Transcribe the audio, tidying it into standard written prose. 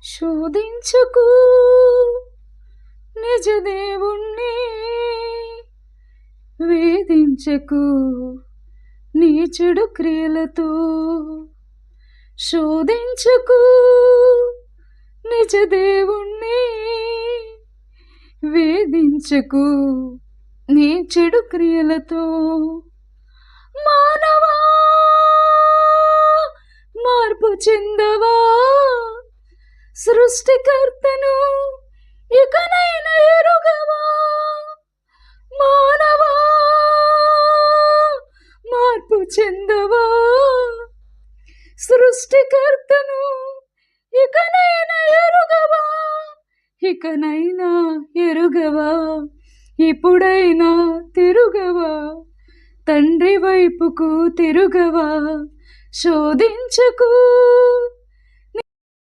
శోధించకు నిజ దేవుణ్ణి, వేధించకు నీ చెడు క్రియలతో. శోధించకు నిజ దేవుణ్ణి, వేధించకు నీ చెడు క్రియలతో. మానవా మార్పు చెందవా, సృష్టికర్తను ఇకనైనా ఎరుగవా. మానవా మార్పు చెందవా, సృష్టికర్తను ఇకనైనా ఎరుగవా. ఇకనైనా ఎరుగవా, ఇప్పుడైనా తిరుగవా, తండ్రి వైపుకు తిరుగవా. శోధించకు